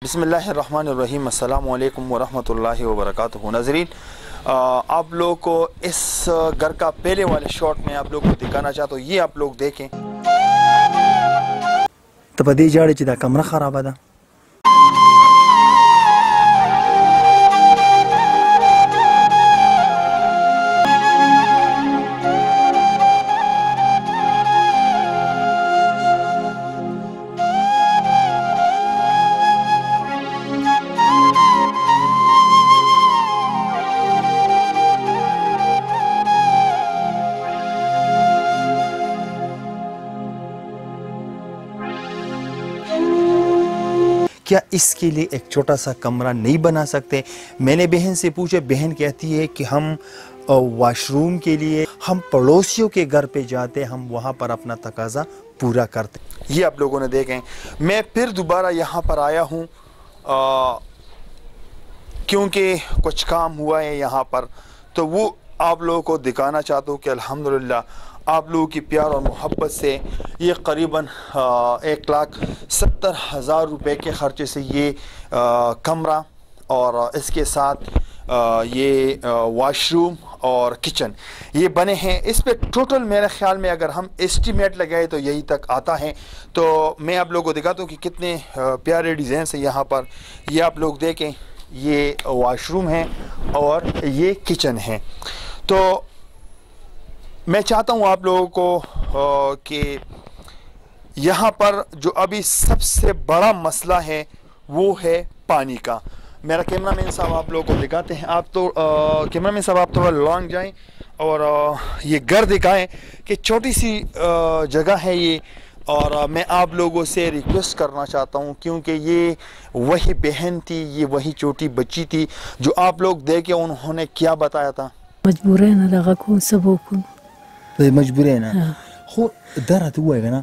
बिस्मिल्लाहिर्रहमानिर्रहीम अस्सलामु अलैकुम वरहमतुल्लाहि वबरकातुहू। नाज़रीन, आप लोग को इस घर का पहले वाले शॉट में आप लोग को दिखाना चाहता हूँ। ये आप लोग देखें तो पदी जाड़े च दा कमरा खराब है। क्या इसके लिए एक छोटा सा कमरा नहीं बना सकते? मैंने बहन से पूछा, बहन कहती है कि हम वॉशरूम के लिए हम पड़ोसियों के घर पे जाते, हम वहाँ पर अपना तकाजा पूरा करते। ये आप लोगों ने देखें, मैं फिर दोबारा यहाँ पर आया हूँ क्योंकि कुछ काम हुआ है यहाँ पर, तो वो आप लोगों को दिखाना चाहता हूँ कि अल्हम्दुलिल्लाह आप लोगों की प्यार और मोहब्बत से ये करीबन 1,70,000 रुपये के ख़र्चे से ये कमरा और इसके साथ ये वॉशरूम और किचन ये बने हैं। इस पे टोटल मेरे ख्याल में अगर हम एस्टीमेट लगाए तो यही तक आता है। तो मैं आप लोगों को दिखाता हूँ कि कितने प्यारे डिज़ाइन से यहाँ पर ये आप लोग देखें, ये वॉशरूम है और ये किचन है। तो मैं चाहता हूँ आप लोगों को कि यहाँ पर जो अभी सबसे बड़ा मसला है वो है पानी का। मेरा कैमरामैन साहब आप लोगों को दिखाते हैं। आप तो कैमरामैन साहब आप थोड़ा लॉन्ग जाएं और ये घर दिखाएं कि छोटी सी जगह है ये। और मैं आप लोगों से रिक्वेस्ट करना चाहता हूँ क्योंकि ये वही बहन थी, ये वही छोटी बच्ची थी जो आप लोग देखे उन्होंने क्या बताया था। मजबूर है ना लगा कौन सब कौन मजबूर है ना हो दरत हुआ है ना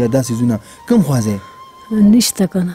या दासी जुना कम ख्वाजे निश्ता कना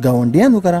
गावंडियान करा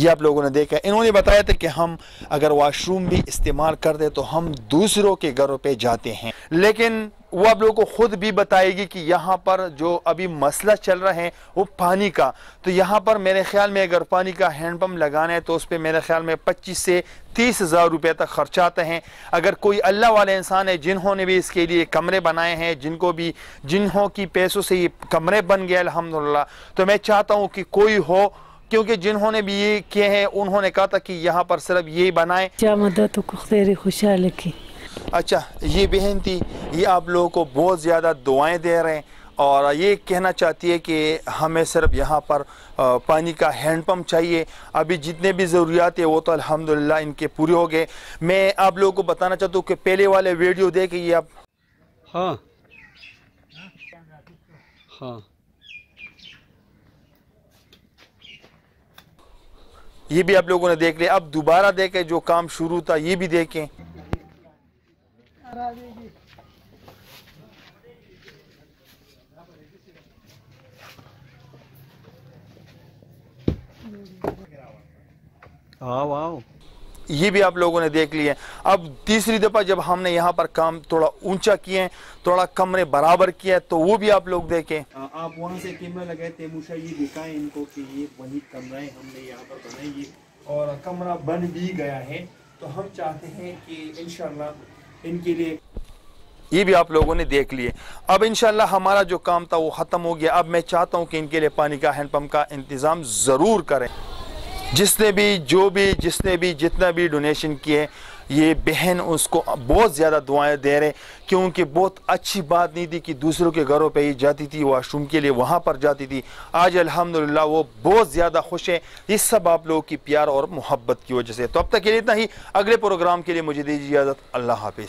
ये आप लोगों ने देखा, इन्होंने बताया था कि हम अगर वॉशरूम भी इस्तेमाल कर दे तो हम दूसरों के घरों पे जाते हैं, लेकिन वो आप लोगों को खुद भी बताएगी कि यहाँ पर जो अभी मसला चल रहा है वो पानी का। तो यहाँ पर मेरे ख्याल में अगर पानी का हैंडपम्प लगाना है तो उस पर मेरे ख्याल में 25 से 30,000 रुपये तक खर्चा आता है। अगर कोई अल्लाह वाले इंसान है जिन्होंने भी इसके लिए कमरे बनाए हैं, जिन्हों की पैसों से ये कमरे बन गए अल्हम्दुलिल्लाह, तो मैं चाहता हूँ कि कोई हो, क्योंकि जिन्होंने भी ये किए हैं उन्होंने कहा था कि यहाँ पर सिर्फ ये बनाए। खुशहाल की अच्छा, ये बहन थी, ये आप लोगों को बहुत ज़्यादा दुआएं दे रहे हैं और ये कहना चाहती है कि हमें सिर्फ यहाँ पर पानी का हैंडपम्प चाहिए। अभी जितने भी ज़रूरियात है वो तो अल्हम्दुलिल्लाह इनके पूरे हो गए। मैं आप लोगों को बताना चाहता हूँ कि पहले वाले वीडियो देखे ये आप हाँ हाँ ये भी आप लोगों ने देख लिया। अब दोबारा देखें, जो काम शुरू था ये भी देखें। आओ ये भी आप लोगों ने देख लिए। अब तीसरी दफ़ा जब हमने यहाँ पर काम थोड़ा ऊंचा किए, थोड़ा कमरे बराबर किया, तो वो भी आप लोग देखें। आप वहाँ से कैमरा लगाए तेमुशा ये दिखाएं इनको कि ये वही कमरा है हमने यहाँ पर बनाई और कमरा बन भी गया है। तो हम चाहते हैं कि इंशाल्लाह इनके लिए ये भी आप लोगों ने देख लिए। अब इंशाल्लाह हमारा जो काम था वो ख़त्म हो गया। अब मैं चाहता हूँ कि इनके लिए पानी का हैंडपम्प का इंतज़ाम ज़रूर करें। जिसने भी जितना भी डोनेशन किए, ये बहन उसको बहुत ज़्यादा दुआएं दे रहे, क्योंकि बहुत अच्छी बात नहीं थी कि दूसरों के घरों पे ही जाती थी, वॉशरूम के लिए वहाँ पर जाती थी। आज अल्हम्दुलिल्लाह वो बहुत ज़्यादा खुश है। इस सब आप लोगों की प्यार और मोहब्बत की वजह से। तो अब तक के लिए इतना ही। अगले प्रोग्राम के लिए मुझे दीजिए इजाज़त। अल्लाह हाफिज़।